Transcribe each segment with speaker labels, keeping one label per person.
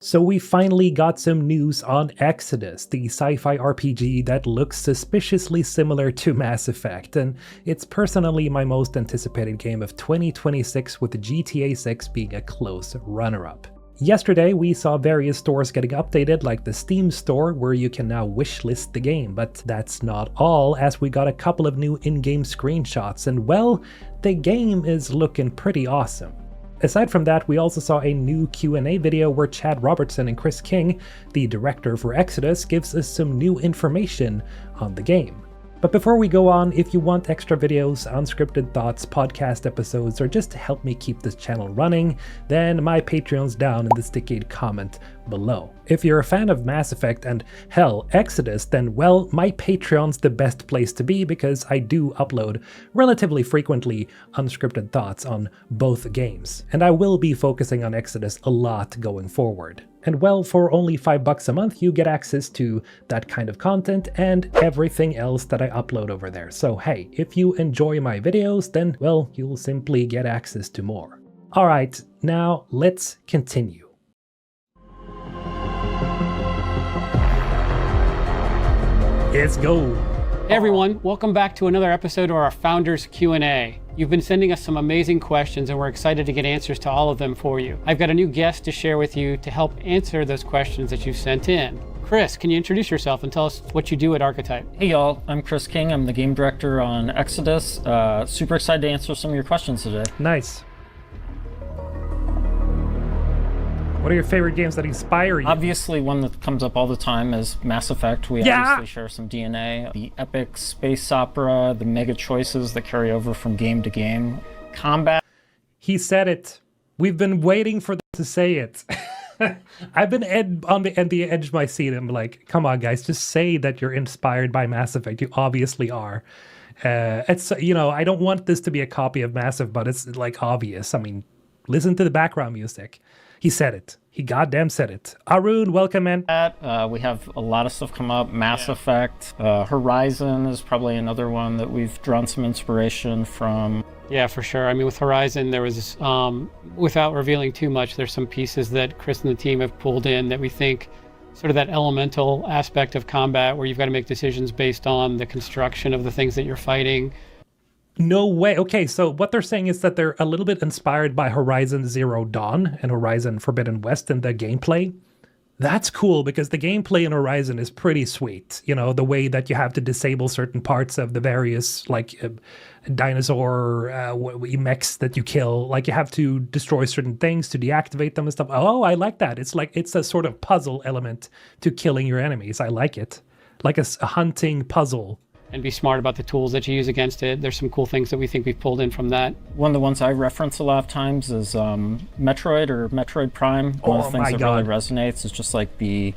Speaker 1: So we finally got some news on Exodus, the sci-fi RPG that looks suspiciously similar to Mass Effect, and it's personally my most anticipated game of 2026, with GTA 6 being a close runner-up. Yesterday we saw various stores getting updated, like the Steam store, where you can now wishlist the game, but that's not all, as we got a couple of new in-game screenshots, and well, the game is looking pretty awesome. Aside from that, we also saw a new Q&A video where Chad Robertson and Chris King, the director for Exodus, gives us some new information on the game. But before we go on, if you want extra videos, unscripted thoughts, podcast episodes, or just to help me keep this channel running, then my Patreon's down in the sticky comment below. If you're a fan of Mass Effect and hell, Exodus, then well, my Patreon's the best place to be because I do upload relatively frequently unscripted thoughts on both games, and I will be focusing on Exodus a lot going forward. And well, for only $5 a month, you get access to that kind of content and everything else that I upload over there. So hey, if you enjoy my videos, then well, you'll simply get access to more. Alright, now let's continue. Let's go!
Speaker 2: Hey everyone, welcome back to another episode of our Founders Q&A. You've been sending us some amazing questions and we're excited to get answers to all of them for you. I've got a new guest to share with you to help answer those questions that you've sent in. Chris, can you introduce yourself and tell us what you do at Archetype?
Speaker 3: Hey y'all, I'm Chris King. I'm the game director on Exodus. Super excited to answer some of your questions today.
Speaker 1: Nice. What are your favorite games that inspire you?
Speaker 3: Obviously, one that comes up all the time is Mass Effect. We obviously share some DNA. The epic space opera, the mega choices that carry over from game to game. Combat.
Speaker 1: He said it. We've been waiting for them to say it. I've been on the edge of my seat. I'm like, come on, guys, just say that you're inspired by Mass Effect. You obviously are. It's, you know, I don't want this to be a copy of Mass Effect, but it's like obvious. I mean, listen to the background music. He said it. He goddamn said it. Arun, welcome, man.
Speaker 3: We have a lot of stuff come up. Mass Effect. Horizon is probably another one that we've drawn some inspiration from.
Speaker 2: Yeah, for sure. I mean, with Horizon, there was, without revealing too much, there's some pieces that Chris and the team have pulled in that we think sort of that elemental aspect of combat where you've got to make decisions based on the construction of the things that you're fighting.
Speaker 1: No way. Okay, so what they're saying is that they're a little bit inspired by Horizon Zero Dawn and Horizon Forbidden West in the gameplay. That's cool because the gameplay in Horizon is pretty sweet. You know, the way that you have to disable certain parts of the various, like, dinosaur mechs that you kill. Like, you have to destroy certain things to deactivate them and stuff. Oh, I like that. It's like, it's a sort of puzzle element to killing your enemies. I like it. Like a hunting puzzle.
Speaker 2: And be smart about the tools that you use against it. There's some cool things that we think we've pulled in from that.
Speaker 3: One of the ones I reference a lot of times is Metroid or Metroid Prime. One of the things that really resonates is just like the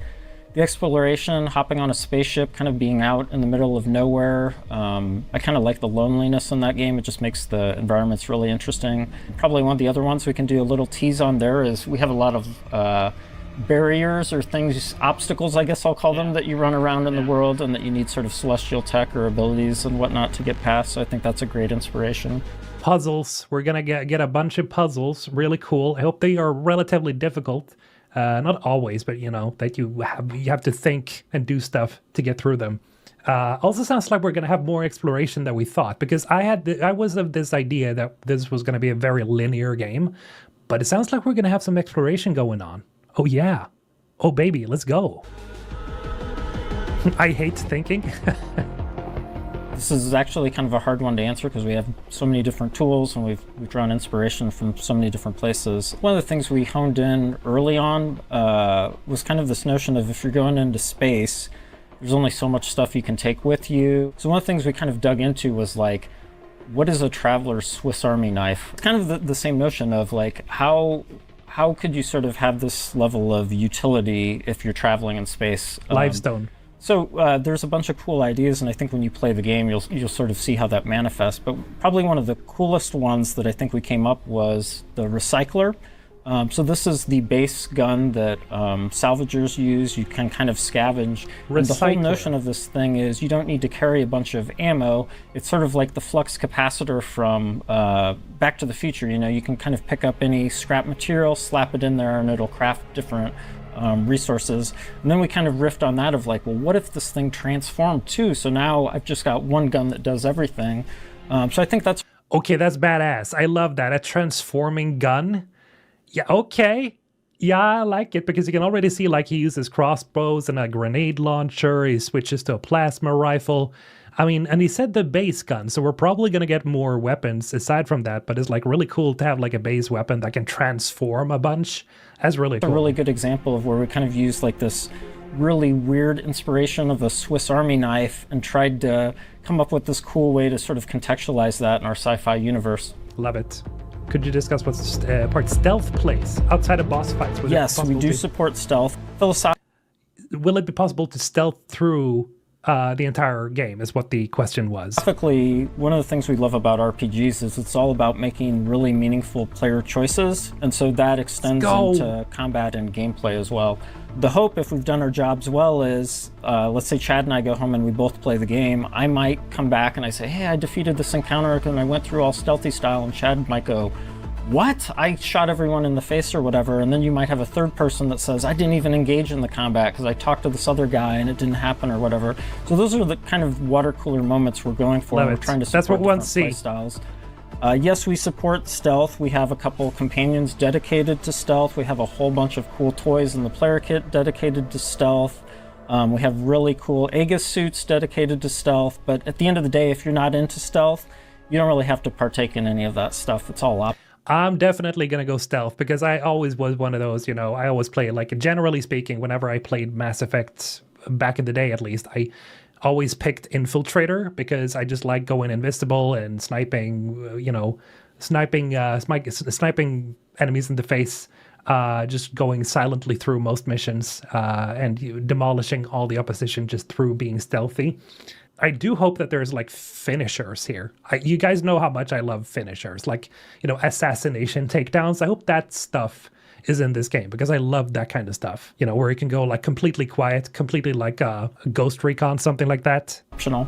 Speaker 3: exploration, hopping on a spaceship, kind of being out in the middle of nowhere. I kind of like the loneliness in that game. It just makes the environments really interesting. Probably one of the other ones we can do a little tease on there is we have a lot of barriers or things, obstacles, I guess I'll call them, that you run around in the world and that you need sort of celestial tech or abilities and whatnot to get past. So I think that's a great inspiration.
Speaker 1: Puzzles. We're gonna get a bunch of puzzles. Really cool. I hope they are relatively difficult. Not always, but you know, that you have to think and do stuff to get through them. Also sounds like we're gonna have more exploration than we thought, because I was of this idea that this was gonna be a very linear game, but it sounds like we're gonna have some exploration going on. Oh yeah. Oh baby, let's go. I hate thinking.
Speaker 3: This is actually kind of a hard one to answer because we have so many different tools and we've drawn inspiration from so many different places. One of the things we honed in early on was kind of this notion of if you're going into space, there's only so much stuff you can take with you. So one of the things we kind of dug into was like, what is a traveler's Swiss Army knife? It's kind of the same notion of like, how could you sort of have this level of utility if you're traveling in space?
Speaker 1: Livestone.
Speaker 3: So there's a bunch of cool ideas, and I think when you play the game, you'll sort of see how that manifests. But probably one of the coolest ones that I think we came up was the recycler. So this is the base gun that salvagers use. You can kind of scavenge. And the whole notion of this thing is you don't need to carry a bunch of ammo. It's sort of like the flux capacitor from Back to the Future. You know, you can kind of pick up any scrap material, slap it in there, and it'll craft different resources. And then we kind of riffed on that of like, well, what if this thing transformed too? So now I've just got one gun that does everything. So I think that's...
Speaker 1: Okay, that's badass. I love that. A transforming gun. Yeah, okay. Yeah, I like it because you can already see like he uses crossbows and a grenade launcher. He switches to a plasma rifle. I mean, and he said the base gun, so we're probably going to get more weapons aside from that, but it's like really cool to have like a base weapon that can transform a bunch. That's really cool.
Speaker 3: A really good example of where we kind of used like this really weird inspiration of a Swiss Army knife and tried to come up with this cool way to sort of contextualize that in our sci-fi universe.
Speaker 1: Love it. Could you discuss what part stealth plays outside of boss fights?
Speaker 3: Yes, we do support stealth.
Speaker 1: Will it be possible to stealth through the entire game is what the question was.
Speaker 3: Typically, one of the things we love about RPGs is it's all about making really meaningful player choices, and so that extends into combat and gameplay as well. The hope, if we've done our jobs well, is let's say Chad and I go home and we both play the game. I might come back and I say, hey, I defeated this encounter and I went through all stealthy style, and Chad might go, what? I shot everyone in the face or whatever. And then you might have a third person that says, I didn't even engage in the combat because I talked to this other guy and it didn't happen or whatever. So those are the kind of water cooler moments we're going for. We're trying to support different play styles. Yes, we support stealth. We have a couple companions dedicated to stealth. We have a whole bunch of cool toys in the player kit dedicated to stealth. We have really cool Aegis suits dedicated to stealth. But at the end of the day, if you're not into stealth, you don't really have to partake in any of that stuff. It's all optional.
Speaker 1: I'm definitely going to go stealth because I always was one of those, you know, I always play, like, generally speaking, whenever I played Mass Effect, back in the day at least, I always picked Infiltrator because I just like going invisible and sniping, you know, sniping enemies in the face, just going silently through most missions and demolishing all the opposition just through being stealthy. I do hope that there's like finishers here. You guys know how much I love finishers, like, you know, assassination takedowns. I hope that stuff is in this game because I love that kind of stuff, you know, where you can go like completely quiet, completely like a Ghost Recon, something like that.
Speaker 3: Optional.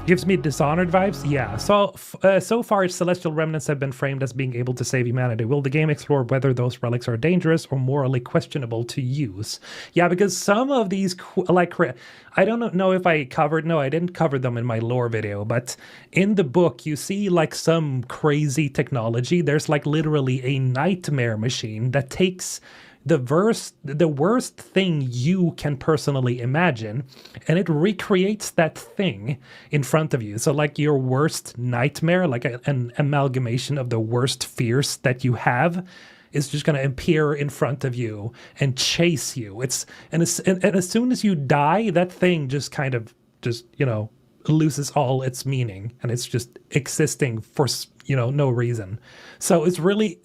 Speaker 1: Gives me Dishonored vibes? Yeah. So far, celestial remnants have been framed as being able to save humanity. Will the game explore whether those relics are dangerous or morally questionable to use? Yeah, because some of these, like, I don't know if I covered, no, I didn't cover them in my lore video, but in the book, you see like some crazy technology. There's like literally a nightmare machine that takes the worst thing you can personally imagine, and it recreates that thing in front of you. So like your worst nightmare, like an amalgamation of the worst fears that you have, is just going to appear in front of you and chase you. And as soon as you die, that thing just kind of you know, loses all its meaning, and it's just existing for, you know, no reason. So it's really,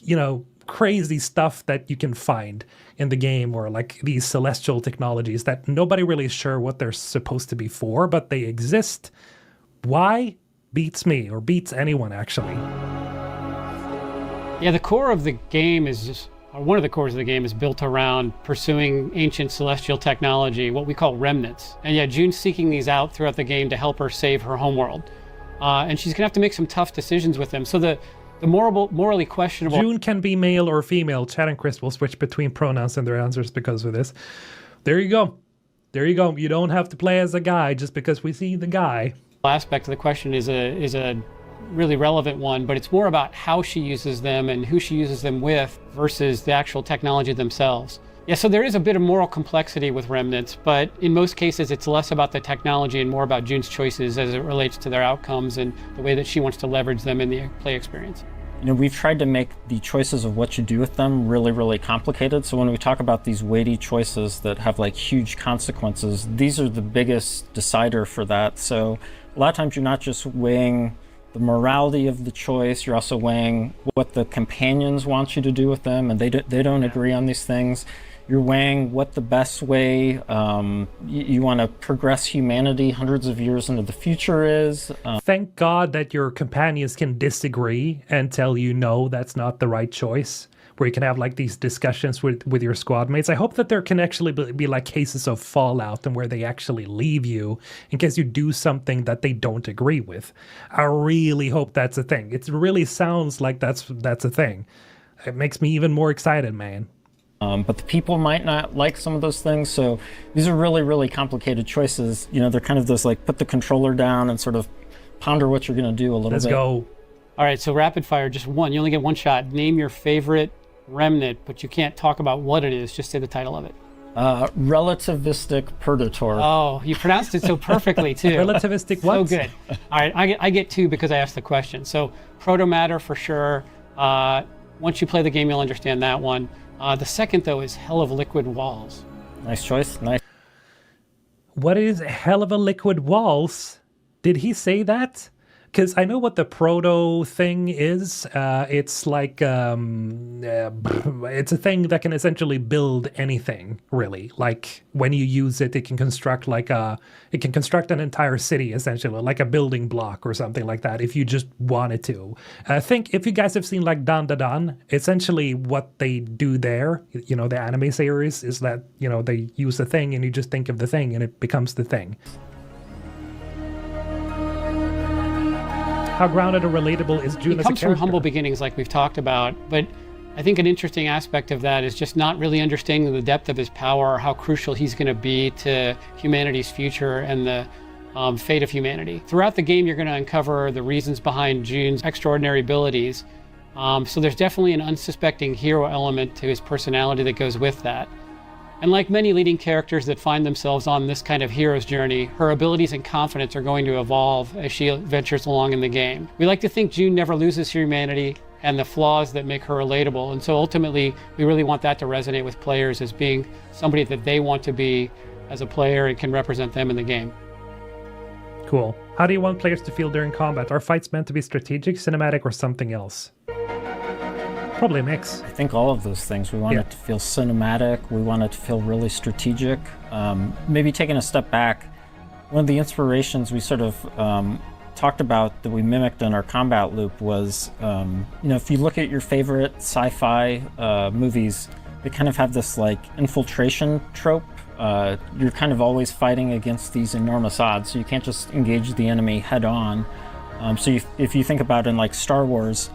Speaker 1: you know, crazy stuff that you can find in the game, or like these celestial technologies that nobody really is sure what they're supposed to be for, but they exist. Why? Beats me, or beats anyone, actually.
Speaker 2: Yeah, the core of the game is just, or one of the cores of the game is built around pursuing ancient celestial technology, what we call remnants. And yeah, June's seeking these out throughout the game to help her save her homeworld. And she's gonna have to make some tough decisions with them. So the morally questionable...
Speaker 1: June can be male or female. Chad and Chris will switch between pronouns and their answers because of this. There you go. There you go. You don't have to play as a guy just because we see the guy.
Speaker 2: Aspect of the question is a really relevant one, but it's more about how she uses them and who she uses them with versus the actual technology themselves. Yeah, so there is a bit of moral complexity with remnants, but in most cases it's less about the technology and more about June's choices as it relates to their outcomes and the way that she wants to leverage them in the play experience.
Speaker 3: You know, we've tried to make the choices of what you do with them really, really complicated. So when we talk about these weighty choices that have like huge consequences, these are the biggest decider for that. So a lot of times you're not just weighing the morality of the choice, you're also weighing what the companions want you to do with them, and they don't agree on these things. You're weighing what the best way you want to progress humanity hundreds of years into the future is.
Speaker 1: Thank God that your companions can disagree and tell you, no, that's not the right choice, where you can have like these discussions with your squad mates. I hope that there can actually be like cases of fallout and where they actually leave you in case you do something that they don't agree with. I really hope that's a thing. It really sounds like that's a thing. It makes me even more excited, man.
Speaker 3: But the people might not like some of those things. So these are really, really complicated choices. You know, they're kind of those like put the controller down and sort of ponder what you're going to do a little bit.
Speaker 1: Let's go.
Speaker 2: All right, so rapid fire, just one. You only get one shot. Name your favorite remnant, but you can't talk about what it is. Just say the title of it.
Speaker 3: Relativistic Predator.
Speaker 2: Oh, you pronounced it so perfectly, too.
Speaker 1: Relativistic what?
Speaker 2: So good. All right, I get two because I asked the question. So proto-matter for sure. Once you play the game, you'll understand that one. The second, though, is Hell of Liquid Walls.
Speaker 3: Nice choice. Nice.
Speaker 1: What is Hell of a Liquid Walls? Did he say that? Because I know what the proto thing is. It's like, it's a thing that can essentially build anything, really. Like, when you use it, it can construct it can construct an entire city, essentially, like a building block or something like that, if you just wanted to. I think, if you guys have seen, like, Dan Da Dan, essentially what they do there, you know, the anime series, is that, you know, they use a thing and you just think of the thing and it becomes the thing. How grounded or relatable is June as a character?
Speaker 2: He comes from humble beginnings, like we've talked about, but I think an interesting aspect of that is just not really understanding the depth of his power or how crucial he's going to be to humanity's future and the fate of humanity. Throughout the game, you're going to uncover the reasons behind June's extraordinary abilities. So there's definitely an unsuspecting hero element to his personality that goes with that. And like many leading characters that find themselves on this kind of hero's journey, her abilities and confidence are going to evolve as she ventures along in the game. We like to think June never loses her humanity and the flaws that make her relatable. And so ultimately, we really want that to resonate with players as being somebody that they want to be as a player and can represent them in the game.
Speaker 1: Cool. How do you want players to feel during combat? Are fights meant to be strategic, cinematic, or something else? Probably a mix.
Speaker 3: I think all of those things. We want it to feel cinematic. We want it to feel really strategic. Maybe taking a step back, one of the inspirations we sort of talked about that we mimicked in our combat loop was, you know, if you look at your favorite sci-fi movies, they kind of have this like infiltration trope. You're kind of always fighting against these enormous odds, so you can't just engage the enemy head on. If you think about in like Star Wars,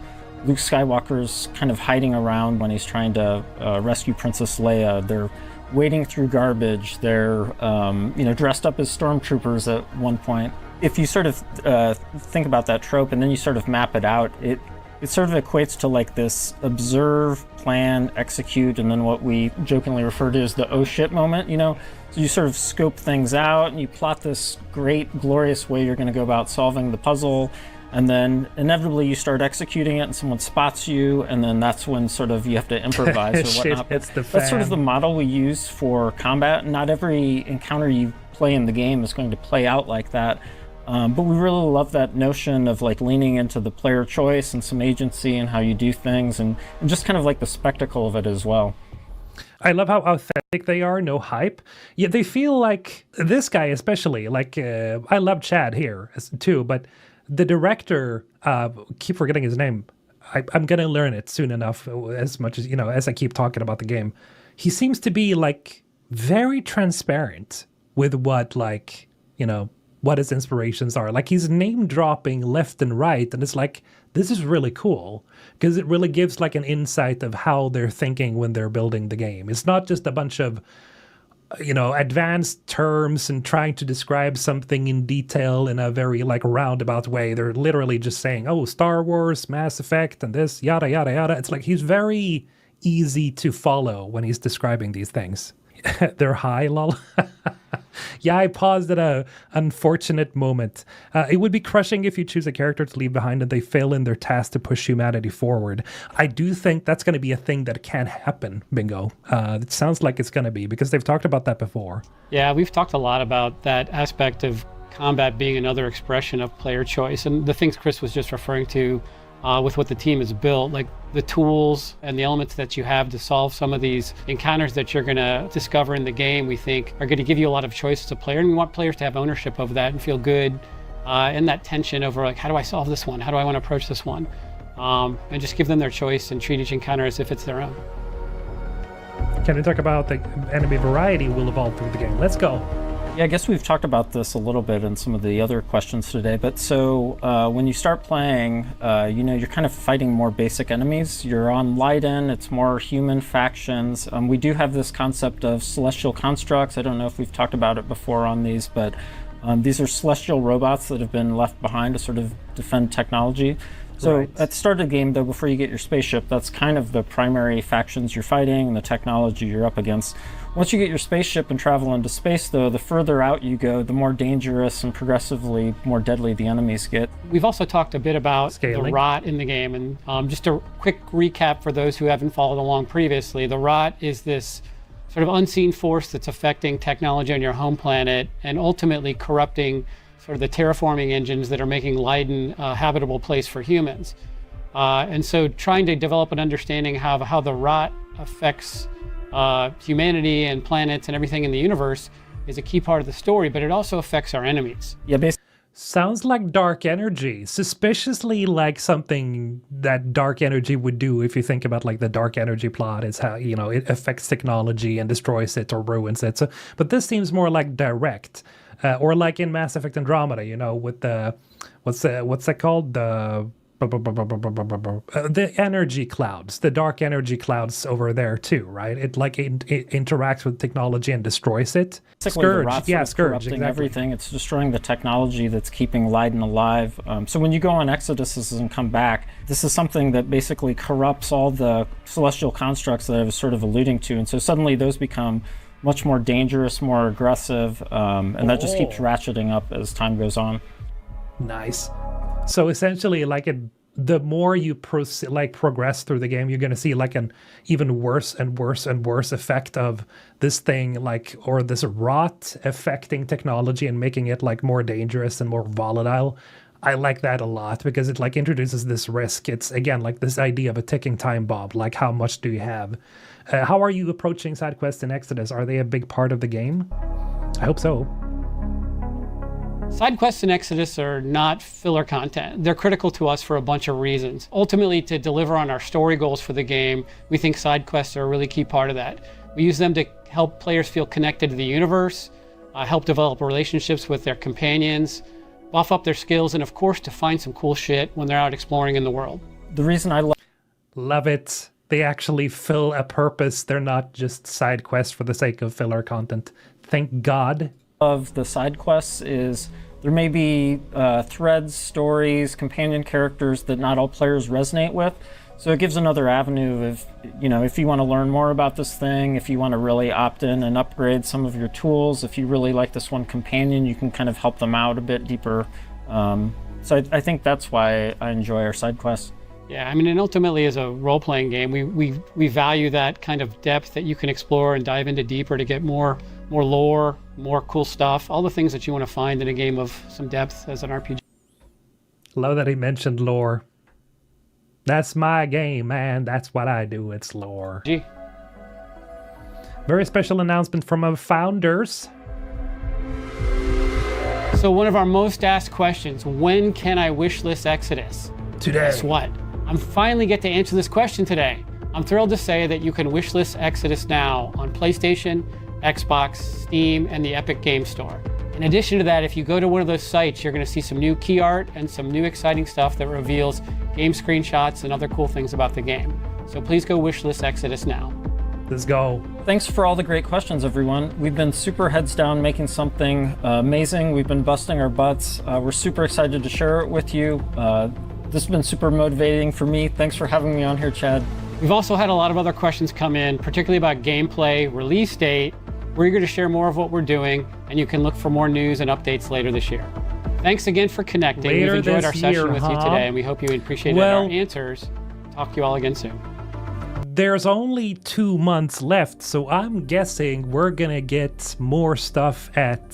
Speaker 3: Luke Skywalker's kind of hiding around when he's trying to rescue Princess Leia. They're wading through garbage. They're you know, dressed up as stormtroopers at one point. If you sort of think about that trope and then you sort of map it out, it sort of equates to like this observe, plan, execute, and then what we jokingly refer to as the oh shit moment, you know? So you sort of scope things out and you plot this great, glorious way you're going to go about solving the puzzle. And then inevitably you start executing it and someone spots you, and then that's when sort of you have to improvise or whatnot. That's sort of the model we use for combat. Not every encounter you play in the game is going to play out like that. But we really love that notion of like leaning into the player choice and some agency and how you do things, and just kind of like the spectacle of it as well.
Speaker 1: I love how authentic they are, no hype. Yet they feel like, this guy especially, like, I love Chad here too, but the director, keep forgetting his name. I'm going to learn it soon enough, as much as, you know, as I keep talking about the game. He seems to be, like, very transparent with what, like, you know, what his inspirations are. Like, he's name-dropping left and right, and it's like, this is really cool, because it really gives, like, an insight of how they're thinking when they're building the game. It's not just a bunch of, you know, advanced terms and trying to describe something in detail in a very, like, roundabout way. They're literally just saying, oh, Star Wars, Mass Effect, and this, yada, yada, yada. It's like he's very easy to follow when he's describing these things. They're high, lol. Yeah, I paused at a unfortunate moment. It would be crushing if you choose a character to leave behind and they fail in their task to push humanity forward. I do think that's going to be a thing that can happen, Bingo. It sounds like it's going to be, because they've talked about that before. Yeah,
Speaker 2: we've talked a lot about that aspect of combat being another expression of player choice. And the things Chris was just referring to with what the team has built, like the tools and the elements that you have to solve some of these encounters that you're going to discover in the game, we think are going to give you a lot of choice as a player. And we want players to have ownership of that and feel good in that tension over, like, how do I solve this one? How do I want to approach this one? And just give them their choice and treat each encounter as if it's their own.
Speaker 1: Can we talk about the enemy variety will evolve through the game? Let's go.
Speaker 3: Yeah, I guess we've talked about this a little bit in some of the other questions today, but so when you start playing, you're kind of fighting more basic enemies. You're on Leiden, it's more human factions. We do have this concept of celestial constructs. I don't know if we've talked about it before on these, but these are celestial robots that have been left behind to sort of defend technology. So right. At the start of the game, though, before you get your spaceship, that's kind of the primary factions you're fighting and the technology you're up against. Once you get your spaceship and travel into space, though, the further out you go, the more dangerous and progressively more deadly the enemies get.
Speaker 2: We've also talked a bit about
Speaker 1: scaling.
Speaker 2: The rot in the game, and just a quick recap for those who haven't followed along previously. The rot is this sort of unseen force that's affecting technology on your home planet and ultimately corrupting sort of the terraforming engines that are making Leiden a habitable place for humans. And so trying to develop an understanding of how the rot affects humanity and planets and everything in the universe is a key part of the story, but it also affects our enemies.
Speaker 3: Yeah, basically.
Speaker 1: Sounds like dark energy, suspiciously like something that dark energy would do. If you think about like the dark energy plot is how, it affects technology and destroys it or ruins it. So, but this seems more like direct, or like in Mass Effect Andromeda, with the, what's that called? The energy clouds, the dark energy clouds over there too, right? It interacts with technology and destroys it.
Speaker 3: Scourge, Scourge, exactly. Everything. It's destroying the technology that's keeping Leiden alive. So when you go on Exodus and come back, this is something that basically corrupts all the celestial constructs that I was sort of alluding to, and so suddenly those become much more dangerous, more aggressive, and that just keeps ratcheting up as time goes on.
Speaker 1: Nice. So essentially, the more you progress through the game, you're going to see like an even worse and worse and worse effect of this thing, or this rot affecting technology and making it more dangerous and more volatile. I like that a lot because it introduces this risk. It's again this idea of a ticking time bomb. How much do you have? How are you approaching side quests in Exodus? Are they a big part of the game? I hope so.
Speaker 2: Side quests in Exodus are not filler content. They're critical to us for a bunch of reasons. Ultimately, to deliver on our story goals for the game, we think side quests are a really key part of that. We use them to help players feel connected to the universe, help develop relationships with their companions, buff up their skills, and of course, to find some cool shit when they're out exploring in the world.
Speaker 3: The reason I
Speaker 1: love it. They actually fill a purpose. They're not just side quests for the sake of filler content. Thank God.
Speaker 3: Of the side quests is there may be threads, stories, companion characters that not all players resonate with. So it gives another avenue of, if you want to learn more about this thing, if you want to really opt in and upgrade some of your tools, if you really like this one companion, you can kind of help them out a bit deeper. So I think that's why I enjoy our side quests.
Speaker 2: Yeah, and ultimately as a role-playing game, we value that kind of depth that you can explore and dive into deeper to get more lore, more cool stuff, all the things that you want to find in a game of some depth as an RPG.
Speaker 1: Love that he mentioned lore. That's my game, man. That's what I do. It's lore. Very special announcement from our founders.
Speaker 2: So one of our most asked questions, when can I wishlist Exodus?
Speaker 1: Today.
Speaker 2: Guess what? I'm finally get to answer this question today. I'm thrilled to say that you can wishlist Exodus now on PlayStation, Xbox, Steam, and the Epic Game Store. In addition to that, if you go to one of those sites, you're going to see some new key art and some new exciting stuff that reveals game screenshots and other cool things about the game. So please go wishlist Exodus now.
Speaker 1: Let's go.
Speaker 3: Thanks for all the great questions, everyone. We've been super heads down making something amazing. We've been busting our butts. We're super excited to share it with you. This has been super motivating for me. Thanks for having me on here, Chad.
Speaker 2: We've also had a lot of other questions come in, particularly about gameplay, release date. We're eager to share more of what we're doing, and you can look for more news and updates later this year. Thanks again for connecting. We've enjoyed our session with you today, and we hope you appreciated our answers. Talk to you all again soon.
Speaker 1: There's only 2 months left, so I'm guessing we're gonna get more stuff at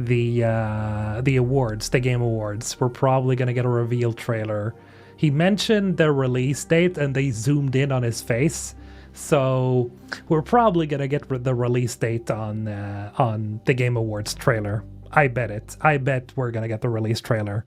Speaker 1: the awards, the Game Awards. We're probably gonna get a reveal trailer. He mentioned the release date and they zoomed in on his face. So we're probably gonna get the release date on the Game Awards trailer. I bet it. I bet we're gonna get the release trailer.